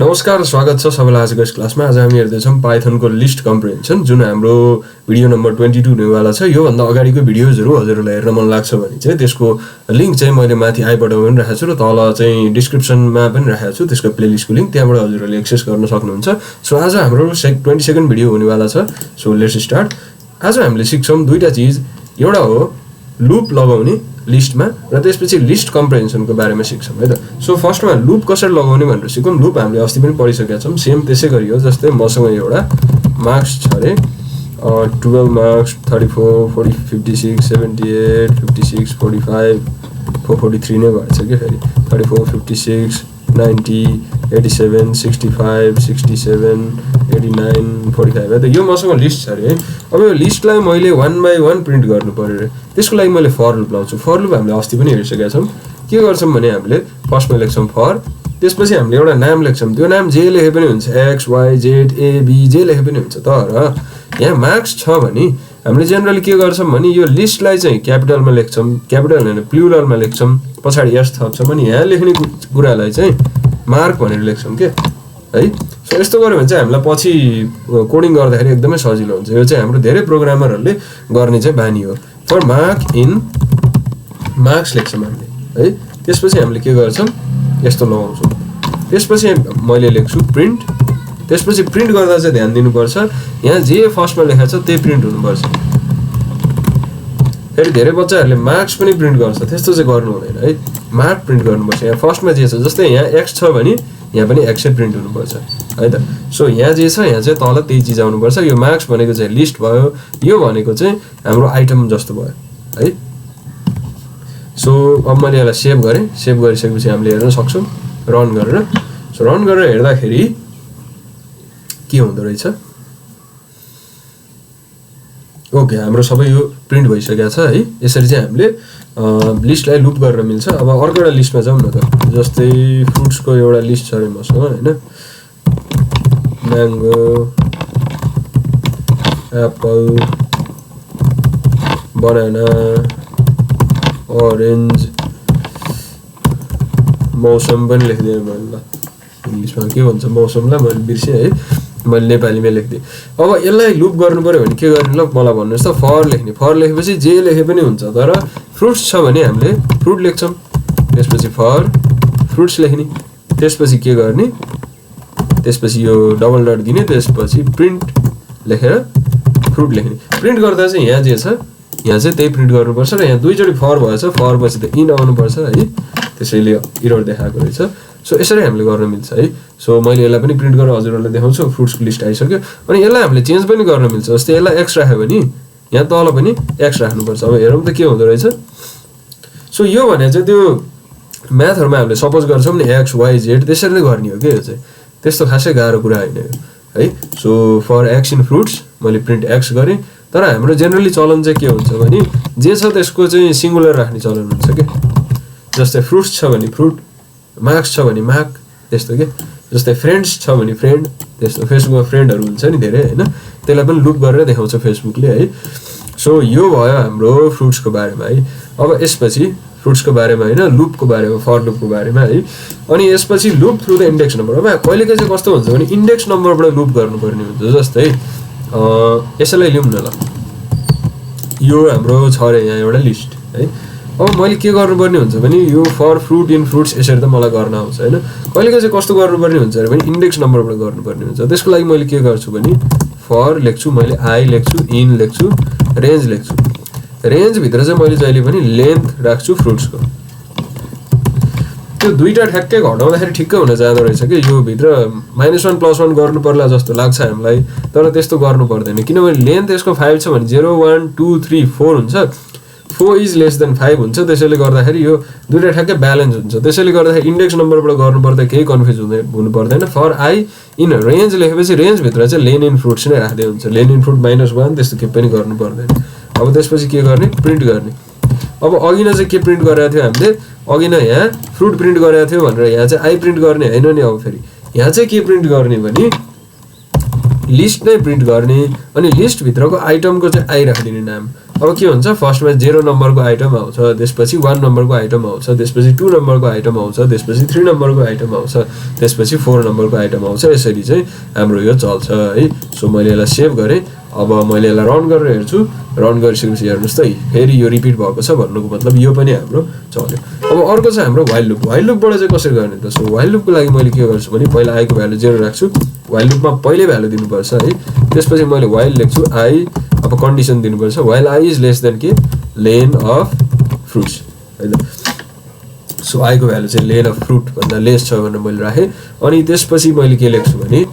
नमस्कार स्वागत छ सबैलाई आजको यस क्लासमा। आज हामी हेर्दैछौँ पाइथनको लिस्ट कम्प्रिहेन्सन, जुन हाम्रो भिडियो नम्बर 22 हुनेवाला छ। योभन्दा अगाडिको भिडियोजहरू हजुरहरूलाई हेर्न मन लाग्छ भने चाहिँ त्यसको लिङ्क चाहिँ मैले माथि आई बटनमा पनि राखेको छु र तल चाहिँ डिस्क्रिप्सनमा पनि राखेको छु त्यसको प्लेलिस्टको लिङ्क, त्यहाँबाट हजुरहरूले एक्सेस गर्न सक्नुहुन्छ। सो आज हाम्रो 22nd भिडियो हुनेवाला छ। So let's start. आज हामीले सिक्छौँ दुईटा चिज। एउटा हो लुप लगाउने लिस्टमा र त्यसपछि लिस्ट कम्प्रिहेन्सनको बारेमा सिक्छौँ है त। सो फर्स्टमा लुप कसरी लगाउने भनेर सिकौँ। लुप हामीले अस्ति पनि पढिसकेका छौँ। सेम त्यसै गरी हो, जस्तै मसँग एउटा मार्क्स छ अरे 12 मार्क्स 34 40 56 78 56 45 443 नै भएछ कि फेरि 34 56 90 87 65 67 89 45 है त। यो मसँग लिस्ट छ अरे है। अब यो लिस्टलाई मैले 1 by 1 प्रिन्ट गर्नु पर्यो अरे। त्यसको लागि मैले फर लुप लाउँछु। फर लुप हामीले अस्ति पनि हेरिसकेका छौँ। के गर्छौँ भने हामीले फर्स्टमा लेख्छौँ फर, त्यसपछि हामीले एउटा नाम लेख्छौँ। त्यो नाम जे लेखे पनि हुन्छ, X Y Z A B जे लेखे पनि हुन्छ। तर यहाँ मार्क्स छ भने हामीले जेनरली के गर्छौँ भने यो लिस्टलाई चाहिँ क्यापिटलमा लेख्छौँ, क्यापिटल होइन प्लुरलमा लेख्छौँ, पछाडि एस थप्छौँ अनि यहाँ लेख्ने कुरालाई चाहिँ मार्क भनेर लेख्छौँ के है। सो यस्तो गऱ्यो भने चाहिँ हामीलाई पछि कोडिङ गर्दाखेरि एकदमै सजिलो हुन्छ। यो चाहिँ हाम्रो धेरै प्रोग्रामरहरूले गर्ने चाहिँ बानी हो। फर मार्क इन मार्क्स लेख्छौँ हामीले है। त्यसपछि हामीले के गर्छौँ, यस्तो लगाउँछौँ। त्यसपछि मैले लेख्छु प्रिन्ट। त्यसपछि प्रिन्ट गर्दा चाहिँ ध्यान दिनुपर्छ, यहाँ जे फर्स्टमा लेखाएको छ त्यही प्रिन्ट हुनुपर्छ। फेरि धेरै बच्चाहरूले मार्क्स पनि प्रिन्ट गर्छ, त्यस्तो चाहिँ गर्नु हुँदैन है। मार्क प्रिन्ट गर्नुपर्छ। यहाँ फर्स्टमा जे छ, जस्तै यहाँ एक्स छ भने यहाँ पनि एक्सै प्रिन्ट हुनुपर्छ है त। सो यहाँ जे छ यहाँ चाहिँ तल त्यही चिज आउनुपर्छ। यो मार्क्स भनेको चाहिँ लिस्ट भयो, यो भनेको चाहिँ हाम्रो आइटम जस्तो भयो है। सो अब मैले यसलाई सेभ गरेँ। सेभ गरिसकेपछि हामीले हेर्न सक्छौँ रन गरेर। सो रन गरेर हेर्दाखेरि के हुँदो रहेछ, ओके हाम्रो सबै यो प्रिन्ट भइसकेको छ है। यसरी चाहिँ हामीले लिस्टलाई लुप गर्न मिल्छ। अब अर्को एउटा लिस्टमा जाउँ न त। जस्तै फ्रुट्सको एउटा लिस्ट छ अरे मसँग होइन, म्याङ्गो एप्पल बनाना अरेन्ज मौसम पनि लेखिदिएँ मैले। ल इङ्ग्लिसमा के भन्छ मौसमलाई मैले बिर्सेँ है, मैले नेपालीमै लेखिदिएँ। अब यसलाई लुप गर्नु पऱ्यो भने के गर्ने, ल मलाई भन्नुहोस् त। फर लेख्ने, फर लेखेपछि जे लेखे पनि हुन्छ, तर फ्रुट्स छ भने हामीले फ्रुट लेख्छौँ। त्यसपछि फर फ्रुट्स लेख्ने, त्यसपछि के गर्ने, त्यसपछि यो डबल डट दिने, त्यसपछि प्रिन्ट लेखेर फ्रुट लेख्ने। प्रिन्ट गर्दा चाहिँ यहाँ जे छ यहाँ चाहिँ त्यही प्रिन्ट गर्नुपर्छ र यहाँ दुईचोटि फर भएछ, फर पछि त इन आउनुपर्छ है। त्यसैले इरर देखाएको रहेछ। सो यसरी हामीले गर्न मिल्छ है। सो मैले यसलाई पनि प्रिन्ट गरेर हजुरहरूलाई देखाउँछु। फ्रुट्सको लिस्ट आइसक्यो। अनि यसलाई हामीले चेन्ज पनि गर्न मिल्छ। जस्तै यसलाई एक्स राख्यो भने यहाँ तल पनि एक्स राख्नुपर्छ। अब हेरौँ त के हुँदो रहेछ। सो यो भने चाहिँ त्यो म्याथहरूमा हामीले सपोज गर्छौँ नि एक्स वाई जेड, त्यसरी नै गर्ने हो कि। यो चाहिँ त्यस्तो खासै गाह्रो कुरा होइन यो है। So for X in fruits मैले प्रिन्ट एक्स गरेँ। तर हाम्रो जेनरली चलन चाहिँ के हुन्छ भने जे छ त्यसको चाहिँ सिङ्गुलर राख्ने चलन हुन्छ कि। जस्तै फ्रुट्स छ भने फ्रुट, मार्क्स छ भने मार्क, त्यस्तो के। जस्तै फ्रेन्ड्स छ भने फ्रेन्ड, त्यस्तो। फेसबुकमा फ्रेन्डहरू हुन्छ नि धेरै होइन, त्यसलाई पनि लुप गरेर देखाउँछ फेसबुकले है। सो यो भयो हाम्रो फ्रुट्सको बारेमा है। अब यसपछि फ्रुट्सको बारेमा होइन, लुपको बारेमा, फर लुपको बारेमा है। अनि यसपछि loop through the index number. अब कहिलेकाहीँ चाहिँ कस्तो हुन्छ भने इन्डेक्स नम्बरबाट लुप गर्नुपर्ने हुन्छ। जस्तै यसैलाई लिउँ न ल, यो हाम्रो छ अरे यहाँ एउटा लिस्ट है। अब मैले के गर्नुपर्ने हुन्छ भने यो फर फ्रुट इन फ्रुट्स यसरी त मलाई गर्न आउँछ होइन। कहिलेकाहीँ चाहिँ कस्तो गर्नुपर्ने हुन्छ अरे भने इन्डेक्स नम्बरबाट गर्नुपर्ने हुन्छ। त्यसको लागि मैले के गर्छु भने फर लेख्छु, मैले आई लेख्छु, इन लेख्छु, रेन्ज लेख्छु। रेन्जभित्र चाहिँ मैले जहिले पनि लेन्थ राख्छु फ्रुट्सको। त्यो दुईवटा ठ्याक्कै घटाउँदाखेरि ठिक्कै हुन जाँदो रहेछ कि। यो भित्र -1 + 1 गर्नु पर्ला जस्तो लाग्छ हामीलाई, तर त्यस्तो गर्नु पर्दैन। किनभने लेन्थ यसको 5 छ भने 0 1 2 3 4 हुन्छ। 4 इज लेस देन 5 हुन्छ। त्यसैले गर्दाखेरि यो दुईवटा ठ्याक्कै ब्यालेन्स हुन्छ। त्यसैले गर्दाखेरि इन्डेक्स नम्बरबाट गर्नुपर्दा केही कन्फ्युज हुनु पर्दैन। फर आई इन रेन्ज लेखेपछि रेन्जभित्र चाहिँ लेन इन फ्रुट्स नै राख्दै हुन्छ। लेन इन फ्रुट -1 त्यस्तो केही पनि गर्नु पर्दैन। अब त्यसपछि के गर्ने, प्रिन्ट गर्ने। अब अघि नै चाहिँ के प्रिन्ट गरेको थियो हामीले, अघि नै यहाँ फ्रुट प्रिन्ट गरेको थियो भनेर यहाँ चाहिँ आई प्रिन्ट गर्ने होइन नि। अब फेरि यहाँ चाहिँ के प्रिन्ट गर्ने भने लिस्ट नै प्रिन्ट गर्ने अनि लिस्ट भित्रको आइटमको चाहिँ आई राखिदिने नाम। अब के हुन्छ फर्स्टमा 0 नम्बरको आइटम आउँछ, त्यसपछि 1 नम्बरको आइटम आउँछ, त्यसपछि 2 नम्बरको आइटम आउँछ, त्यसपछि 3 नम्बरको आइटम आउँछ, त्यसपछि 4 नम्बरको आइटम आउँछ। यसरी चाहिँ हाम्रो यो चल्छ है। सो मैले यसलाई सेभ गरेँ। अब मैले यसलाई रन गरेर हेर्छु। रन गरिसकेपछि हेर्नुहोस् त फेरि यो रिपिट भएको छ भन्नुको मतलब यो पनि हाम्रो चल्यो। अब अर्को चाहिँ हाम्रो व्हाइल लुप। व्हाइल लुपबाट चाहिँ कसरी गर्ने त? सो व्हाइल लुपको लागि मैले के गर्छु भने पहिला आई को भ्यालु 0 राख्छु। व्हाइल लुपमा पहिल्यै भ्यालु दिनुपर्छ है। त्यसपछि मैले व्हाइल लेख्छु आई। अब कन्डिसन दिनुपर्छ while I is less than के लेन अफ फ्रुट्स हैन। सो आई को भ्यालु चाहिँ लेन अफ फ्रुट भन्दा लेस छ भनेर मैले राखेँ। अनि त्यसपछि मैले के लेख्छु भने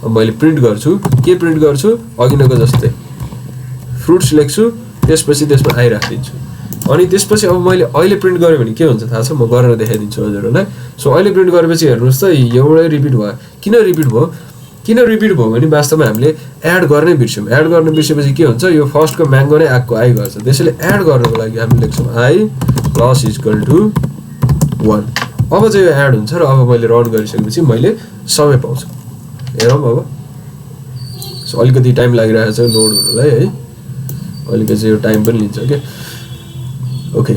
मैले प्रिन्ट गर्छु। के प्रिन्ट गर्छु? अघिनको जस्तै फ्रुट्स लेख्छु, त्यसपछि त्यसमा आई राखिदिन्छु। अनि त्यसपछि अब मैले अहिले प्रिन्ट गरेँ भने के हुन्छ थाहा छ? म गरेर देखाइदिन्छु हजुरहरूलाई। सो अहिले प्रिन्ट गरेपछि हेर्नुहोस् त एउटै रिपिट भयो। किन रिपिट भयो? किन रिपिट भयो भने वास्तवमा हामीले एड गर्नै बिर्स्यौँ। एड गर्न बिर्सेपछि के हुन्छ? यो फर्स्टको म्याङ्गो नै आएको आई गर्छ। त्यसैले एड गर्नको लागि हामीले लेख्छौँ आई प्लस इक्वल टु 1। अब चाहिँ यो एड हुन्छ र अब मैले रन गरिसकेपछि मैले सबै पाउँछु। हेरौँ अब। सो अलिकति टाइम लागिरहेको छ लोड हुनलाई है। अलिकति चाहिँ यो टाइम पनि लिन्छ क्या। ओके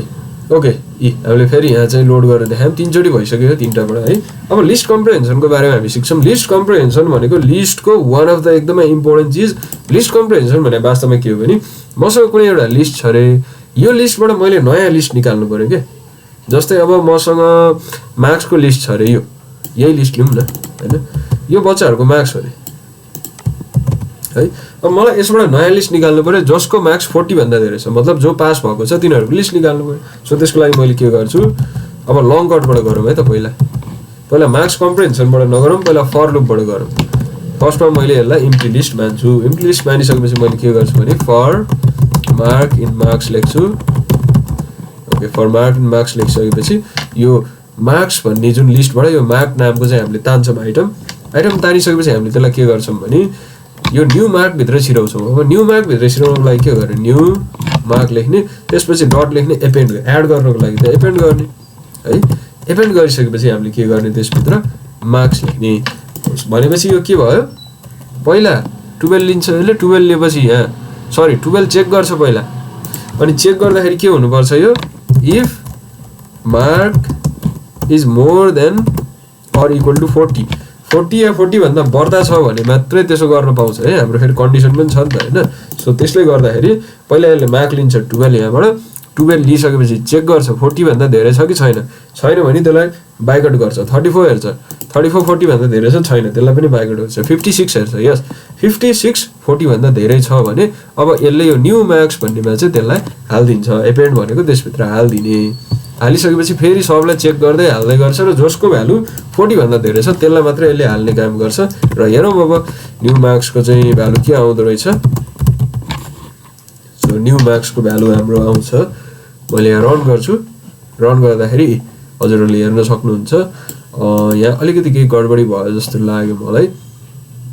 ओके हामीले फेरि यहाँ चाहिँ लोड गरेर देखायौँ। 3 चोटि भइसक्यो 3टाबाट है। अब लिस्ट कम्प्रिहेन्सनको बारेमा हामी सिक्छौँ। लिस्ट कम्प्रिहेन्सन भनेको लिस्टको वान अफ द एकदमै इम्पोर्टेन्ट चिज। लिस्ट कम्प्रिहेन्सन भने वास्तवमा के हो भने मसँग कुनै एउटा लिस्ट छ अरे, यो लिस्टबाट मैले नयाँ लिस्ट निकाल्नु पऱ्यो क्या। जस्तै अब मसँग मार्क्सको लिस्ट छ अरे, यो यही लिस्ट लिउँ न होइन। यो बच्चाहरूको मार्क्स हो अरे है। अब मलाई यसबाट नयाँ लिस्ट निकाल्नु पऱ्यो जसको मार्क्स 40 भन्दा धेरै छ, मतलब जो पास भएको छ तिनीहरूको लिस्ट निकाल्नु पऱ्यो। सो त्यसको लागि मैले के गर्छु? अब लङ कटबाट गरौँ है त। पहिला मार्क्स कम्प्रिहेन्सनबाट नगरौँ, पहिला फर लुपबाट गरौँ। फर्स्टमा मैले यसलाई इम्प्टी लिस्ट मान्छु। इम्प्टी लिस्ट मानिसकेपछि मैले के गर्छु भने फर मार्क इन मार्क्स लेख्छु। Okay for mark in marks लेखिसकेपछि यो मार्क्स भन्ने जुन लिस्टबाट यो मार्क नामको चाहिँ हामीले तान्छौँ आइटम तानिसकेपछि हामीले त्यसलाई के गर्छौँ भने यो न्यू मार्क भित्र छिराउँछौँ। अब न्यू मार्क भित्र छिराउनको लागि के गर्ने? न्यू मार्क लेख्ने, त्यसपछि डट लेख्ने, एपेन्ड एड गर्नको लागि त एपेन्ड गर्ने है। एपेन्ड गरिसकेपछि हामीले के गर्ने? त्यसभित्र मार्क्स लेख्ने। भनेपछि यो के भयो? पहिला 12 लिन्छ यसले। 12 लिएपछि यहाँ 12 चेक गर्छ पहिला। अनि चेक गर्दाखेरि के हुनुपर्छ? यो if mark is more than or equal to 40 या 40 भन्दा बढ्ता छ भने मात्रै त्यसो गर्न पाउँछ है। हाम्रो फेरि कन्डिसन पनि छ नि त होइन। सो त्यसले गर्दाखेरि पहिला यसले मार्क लिन्छ 12 यहाँबाट। 12 लिइसकेपछि चेक गर्छ 40 भन्दा धेरै छ कि छैन। छैन भने त्यसलाई बाइकआउट गर्छ। 34 हेर्छ 34 40 भन्दा धेरै छ छैन, त्यसलाई पनि बाइकआउट गर्छ। 56 हेर्छ यस 56 40 भन्दा धेरै छ भने अब यसले यो न्यू मार्क्स भन्नेमा चाहिँ त्यसलाई हालिदिन्छ। एपेन्ड भनेको त्यसभित्र हालिदिने। हालिसकेपछि फेरि सबलाई चेक गर्दै हाल्दै गर्छ र जसको भ्यालु 40 भन्दा धेरै छ त्यसलाई मात्रै यसले हाल्ने काम गर्छ। र हेरौँ अब न्यू मार्क्सको चाहिँ भ्यालु के आउँदो रहेछ। सो न्यू मार्क्सको भ्यालु हाम्रो आउँछ। मैले यहाँ रन गर्छु। रन गर्दाखेरि हजुरहरूले हेर्न सक्नुहुन्छ यहाँ अलिकति केही गडबडी भयो जस्तो लाग्यो मलाई।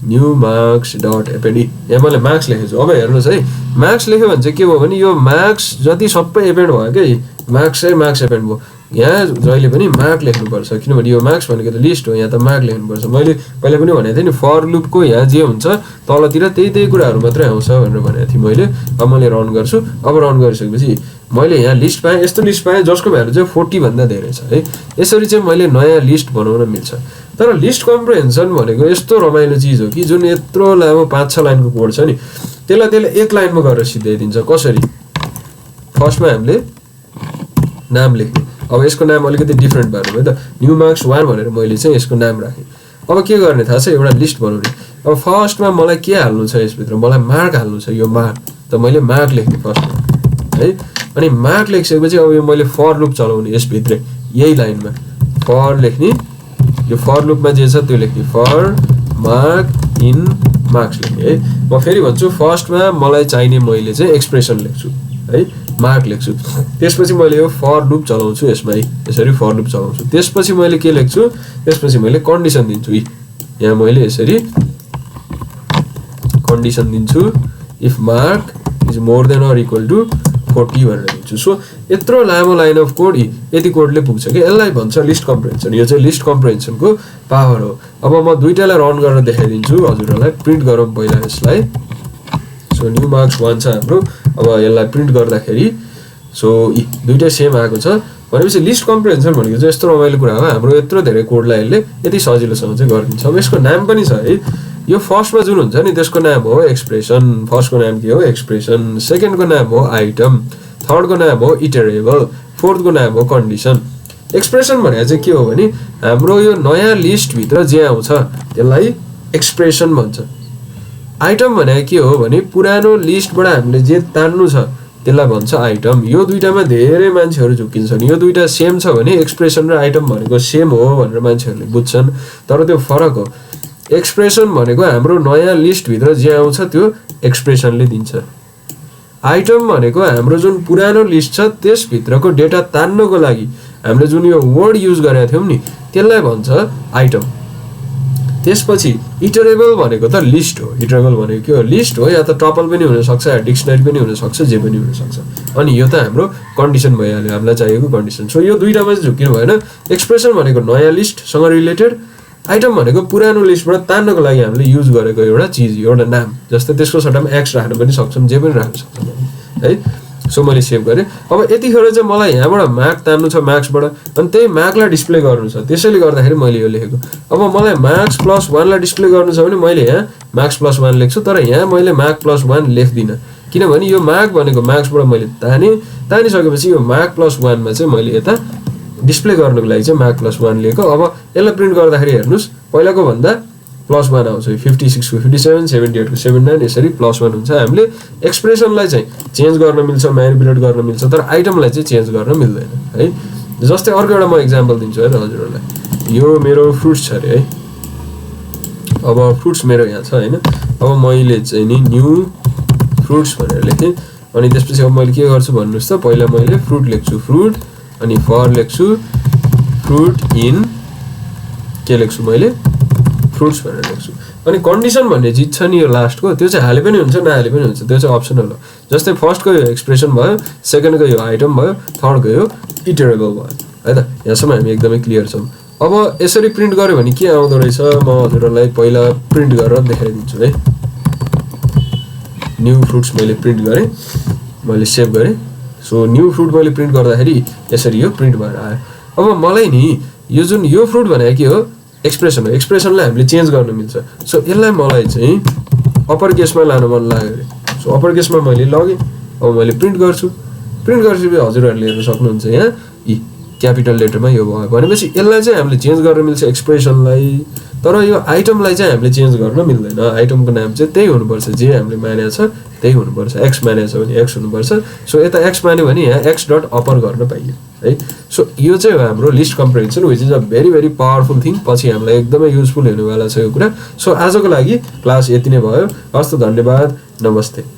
न्यू मार्क्स डट एपेन्ड यहाँ मैले मार्क्स लेखेको छु। अब हेर्नुहोस् है, मार्क्स लेख्यो भने चाहिँ के भयो भने यो मार्क्स जति सबै एपेन्ड भयो कि मार्क्सै मार्क्स एपेन्ड भयो। यहाँ जहिले पनि मार्क लेख्नुपर्छ किनभने यो मार्क्स भनेको त लिस्ट हो। यहाँ त मार्क लेख्नुपर्छ। मैले पहिला पनि भनेको थिएँ नि फर लुपको यहाँ जे हुन्छ तलतिर त्यही कुराहरू मात्रै आउँछ भनेर भनेको थिएँ मैले। अब मैले रन गर्छु। अब रन गरिसकेपछि मैले यहाँ लिस्ट पाएँ। यस्तो लिस्ट पाएँ जसको भ्यालु चाहिँ 40 भन्दा धेरै छ है। यसरी चाहिँ मैले नयाँ लिस्ट बनाउन मिल्छ। तर लिस्ट कम्प्रिहेन्सन भनेको यस्तो रमाइलो चिज हो कि जुन यत्रो लामो 5-6 लाइनको कोड छ नि त्यसलाई एक लाइनमा गरेर सिद्धाइदिन्छ। कसरी? फर्स्टमा हामीले नाम लेख्ने। अब यसको नाम अलिकति डिफ्रेन्ट भएर है त। न्यू मार्क्स 1 भनेर मैले चाहिँ यसको नाम राखेँ। अब के गर्ने थाहा छ? एउटा लिस्ट बनाउने। अब फर्स्टमा मलाई के हाल्नु छ यसभित्र? मलाई मार्क हाल्नु छ। यो मार्क त मैले मार्क लेख्ने फर्स्टमा है। अनि मार्क लेखिसकेपछि अब यो मैले फर लुप चलाउने यसभित्रै यही लाइनमा फर लेख्ने। यो फर लुपमा जे छ त्यो लेख्ने फर मार्क इन मार्क्स लेख्ने है। म फेरि भन्छु फर्स्टमा मलाई चाहिने मैले चाहिँ एक्सप्रेसन लेख्छु है, मार्क लेख्छु। त्यसपछि मैले यो फर लुप चलाउँछु यसमा है। यसरी फर लुप चलाउँछु। त्यसपछि मैले के लेख्छु? त्यसपछि मैले कन्डिसन दिन्छु। यहाँ मैले यसरी कन्डिसन दिन्छु if mark is more than or equal to 40 भनेर दिन्छु। दिन्छु। सो यत्रो लामो लाइन अफ कोड यति कोडले पुग्छ कि यसलाई भन्छ लिस्ट कम्प्रिहेन्सन। यो चाहिँ लिस्ट कम्प्रिहेन्सनको पावर हो। अब म दुईटालाई रन गरेर देखाइदिन्छु हजुरहरूलाई। प्रिन्ट गरौँ पहिला यसलाई। सो न्यू मार्क्स 1 छ हाम्रो। अब यसलाई प्रिन्ट गर्दाखेरि सो दुईटै सेम आएको छ भनेपछि लिस्ट कम्प्रिहेन्सन भनेको चाहिँ यस्तो रमाइलो कुरा हो। हाम्रो यत्रो धेरै कोडलाई यसले यति सजिलोसँग चाहिँ गरिदिन्छ। अब यसको नाम पनि छ है। यो फर्स्टमा जुन हुन्छ नि त्यसको नाम हो एक्सप्रेसन। फर्स्टको नाम के हो एक्सप्रेसन, सेकेन्डको नाम हो आइटम, थर्डको नाम हो इटरेबल, फोर्थको नाम हो कन्डिसन। एक्सप्रेसन भनेको चाहिँ के हो भने हाम्रो यो नयाँ लिस्टभित्र जे आउँछ त्यसलाई एक्सप्रेसन भन्छ। आइटम भनेको के हो भने पुरानो लिस्टबाट हामीले जे तान्नु छ त्यसलाई भन्छ आइटम। यो दुईटामा धेरै मान्छेहरू झुक्किन्छन्। यो दुईटा सेम छ भने एक्सप्रेसन र आइटम भनेको सेम हो भनेर मान्छेहरूले बुझ्छन्, तर त्यो फरक हो। एक्सप्रेसन भनेको हाम्रो नयाँ लिस्टभित्र जे आउँछ त्यो एक्सप्रेसनले दिन्छ। आइटम भनेको हाम्रो जुन पुरानो लिस्ट छ त्यसभित्रको डेटा तान्नको लागि हामीले जुन यो वर्ड युज गरेका थियौँ नि त्यसलाई भन्छ आइटम। त्यसपछि इटरेबल भनेको त लिस्ट हो। इटरेबल भनेको के हो लिस्ट हो, या त टपल पनि हुनसक्छ या डिक्सनरी पनि हुनसक्छ, जे पनि हुनसक्छ। अनि यो त हाम्रो कन्डिसन भइहाल्यो, हामीलाई चाहिएको कन्डिसन। सो यो दुईटामा चाहिँ झुक्किनु भएन। एक्सप्रेसन भनेको नयाँ लिस्टसँग रिलेटेड, आइटम भनेको पुरानो लिस्टबाट तान्नको लागि हामीले युज गरेको एउटा चिज, एउटा नाम। जस्तै त्यसको सट्टामा एक्स राख्न पनि सक्छौँ, जे पनि राख्न सक्छौँ है। सो मैले सेभ गरेँ। अब यतिखेर चाहिँ मलाई यहाँबाट मार्क तान्नु छ मार्क्सबाट, अनि त्यही मार्कलाई डिस्प्ले गर्नु छ, त्यसैले गर्दाखेरि मैले यो लेखेको। अब मलाई मार्क्स प्लस 1 लाई डिस्प्ले गर्नु छ भने मैले यहाँ मार्क्स प्लस 1 लेख्छु, तर यहाँ मैले मार्क प्लस 1 लेख्दिनँ किनभने यो मार्क भनेको मार्क्सबाट मैले तानिसकेपछि यो मार्क प्लस 1 मा चाहिँ मैले यता डिस्प्ले गर्नुको लागि चाहिँ मार्क प्लस 1 लेखेको। अब यसलाई प्रिन्ट गर्दाखेरि हेर्नुहोस् पहिलाको भन्दा प्लस 1 आउँछ। 56 को 57, 78 को 79 यसरी प्लस 1 हुन्छ। हामीले एक्सप्रेसनलाई चाहिँ चेन्ज गर्न मिल्छ, म्यानिपुलेट गर्न मिल्छ, तर आइटमलाई चाहिँ चेन्ज गर्न मिल्दैन है। जस्तै अर्को एउटा म एक्जाम्पल दिन्छु है हजुरहरूलाई। यो मेरो फ्रुट्स छ अरे है। अब फ्रुट्स मेरो यहाँ छ हैन। अब मैले चाहिँ नि न्यू फ्रुट्स भनेर लेखेँ। अनि त्यसपछि अब मैले के गर्छु भन्नुस् त, पहिला मैले फ्रुट लेख्छु फ्रुट, अनि फर लेख्छु फ्रुट इन के लेख्छु मैले फ्रुट्स भनेर लेख्छु। अनि कन्डिसन भन्ने चिज छ नि यो लास्टको, त्यो चाहिँ हाले पनि हुन्छ नहाले पनि हुन्छ, त्यो चाहिँ अप्सनल हो। जस्तै फर्स्टको यो एक्सप्रेसन भयो, सेकेन्डको यो आइटम भयो, थर्डको यो इटरेबल भयो है त। यहाँसम्म हामी एकदमै क्लियर छौँ। अब यसरी प्रिन्ट गऱ्यो भने के आउँदो रहेछ म हजुरहरूलाई पहिला प्रिन्ट गरेर देखाइदिन्छु है। न्यू फ्रुट्स मैले प्रिन्ट गरेँ, मैले सेभ गरेँ। सो न्यू फ्रुट मैले प्रिन्ट गर्दाखेरि यसरी यो प्रिन्ट भएर आयो। अब मलाई नि यो जुन यो फ्रुट भनेको के हो एक्सप्रेसन हो। एक्सप्रेसनलाई हामीले चेन्ज गर्न मिल्छ। सो यसलाई मलाई चाहिँ अप्पर केसमा लानु मन लाग्यो अरे। सो अप्पर केसमा मैले लगेँ। अब मैले प्रिन्ट गर्छु। प्रिन्ट गरेपछि हजुरहरूले हेर्न सक्नुहुन्छ यहाँ क्यापिटल लेटरमा यो भयो भनेपछि यसलाई चाहिँ हामीले चेन्ज गर्न मिल्छ एक्सप्रेसनलाई, तर यो आइटमलाई चाहिँ हामीले चेन्ज गर्न मिल्दैन। आइटमको नाम चाहिँ त्यही हुनुपर्छ जे हामीले मानेको छ त्यही हुनुपर्छ। एक्स मानेको छ भने एक्स हुनुपर्छ। सो यता एक्स मान्यो भने यहाँ एक्स डट अप्पर गर्न पाइयो है। सो यो चाहिँ हो हाम्रो list comprehension, which is a very very powerful thing. पछि हामीलाई एकदमै युजफुल हुनेवाला छ यो कुरा। सो आजको लागि क्लास यति नै भयो। हस् त, धन्यवाद, नमस्ते।